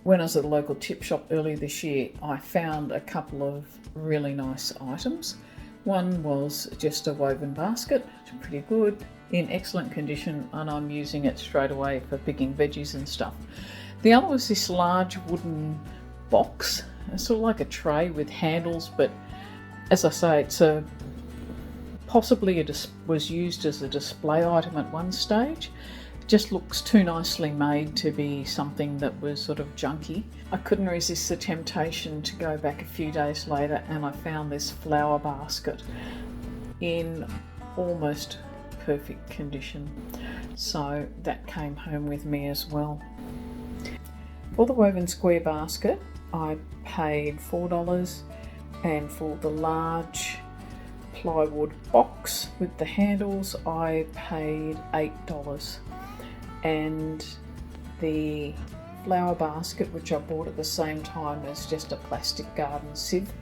When I was at the local tip shop earlier this year, I found a couple of really nice items. One was just a woven basket, which is pretty good, in excellent condition, and I'm using it straight away for picking veggies and stuff. The other was this large wooden box, it's sort of like a tray with handles, but as I say, it's possibly was used as a display item at one stage. It just looks too nicely made to be something that was sort of junky. I couldn't resist the temptation to go back a few days later, and I found this flower basket in almost perfect condition. So that came home with me as well. For the woven square basket, I paid $4, and for the large plywood box with the handles, I paid $8. And the flower basket, which I bought at the same time as just a plastic garden sieve,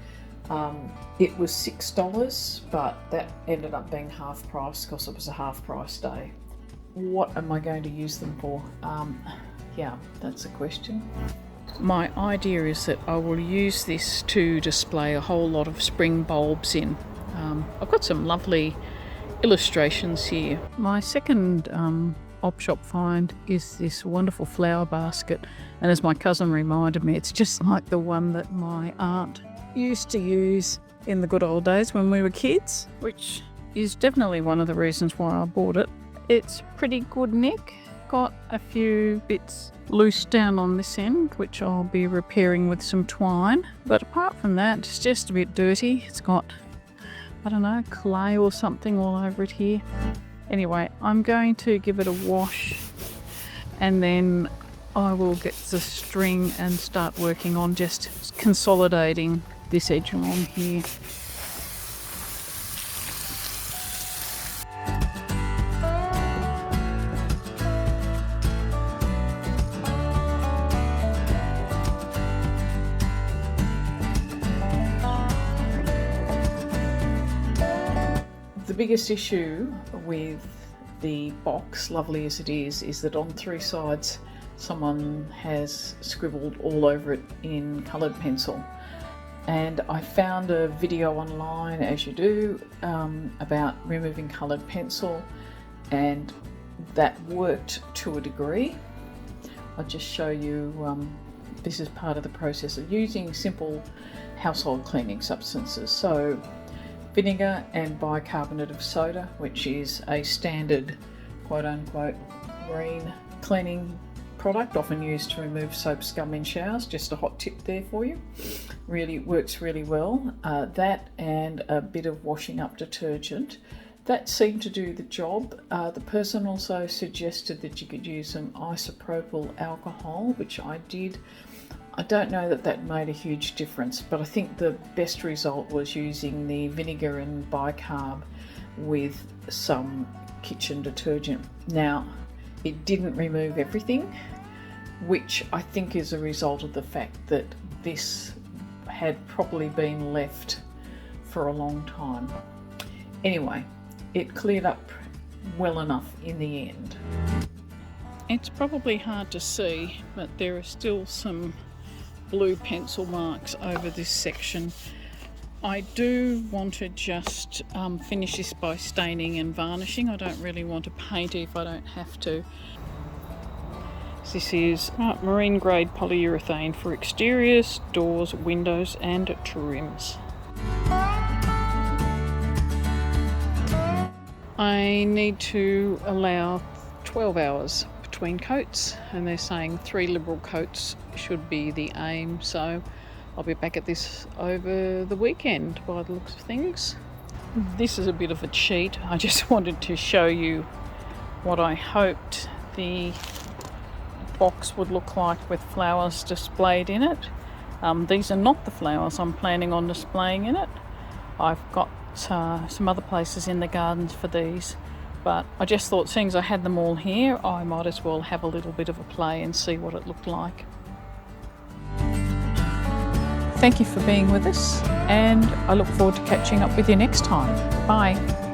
it was $6, but that ended up being half price because it was a half price day. What am I going to use them for? Yeah, that's a question. My idea is that I will use this to display a whole lot of spring bulbs in. I've got some lovely illustrations here. My second op shop find is this wonderful flower basket, and as my cousin reminded me, it's just like the one that my aunt used to use in the good old days when we were kids, which is definitely one of the reasons why I bought it. It's pretty good nick, got a few bits loose down on this end which I'll be repairing with some twine, but apart from that it's just a bit dirty. It's got, I don't know, clay or something all over it here. Anyway, I'm going to give it a wash, and then I will get the string and start working on just consolidating this edge along here. The biggest issue with the box, lovely as it is that on 3 sides someone has scribbled all over it in coloured pencil. And I found a video online, as you do, about removing coloured pencil, and that worked to a degree. I'll just show you, this is part of the process of using simple household cleaning substances. So vinegar and bicarbonate of soda, which is a standard quote-unquote green cleaning product, often used to remove soap scum in showers. Just a hot tip there for you. Really works really well. That and a bit of washing up detergent. That seemed to do the job. The person also suggested that you could use some isopropyl alcohol, which I did. I don't know that that made a huge difference, but I think the best result was using the vinegar and bicarb with some kitchen detergent. Now, it didn't remove everything, which I think is a result of the fact that this had probably been left for a long time. Anyway, it cleared up well enough in the end. It's probably hard to see, but there are still some blue pencil marks over this section. I do want to just finish this by staining and varnishing. I don't really want to paint it if I don't have to. This is marine grade polyurethane for exteriors, doors, windows and trims. I need to allow 12 hours between coats, and they're saying 3 liberal coats should be the aim, so I'll be back at this over the weekend by the looks of things. This is a bit of a cheat. I just wanted to show you what I hoped the box would look like with flowers displayed in it. These are not the flowers I'm planning on displaying in it. I've got some other places in the gardens for these, but I just thought, seeing as I had them all here, I might as well have a little bit of a play and see what it looked like. Thank you for being with us, and I look forward to catching up with you next time. Bye.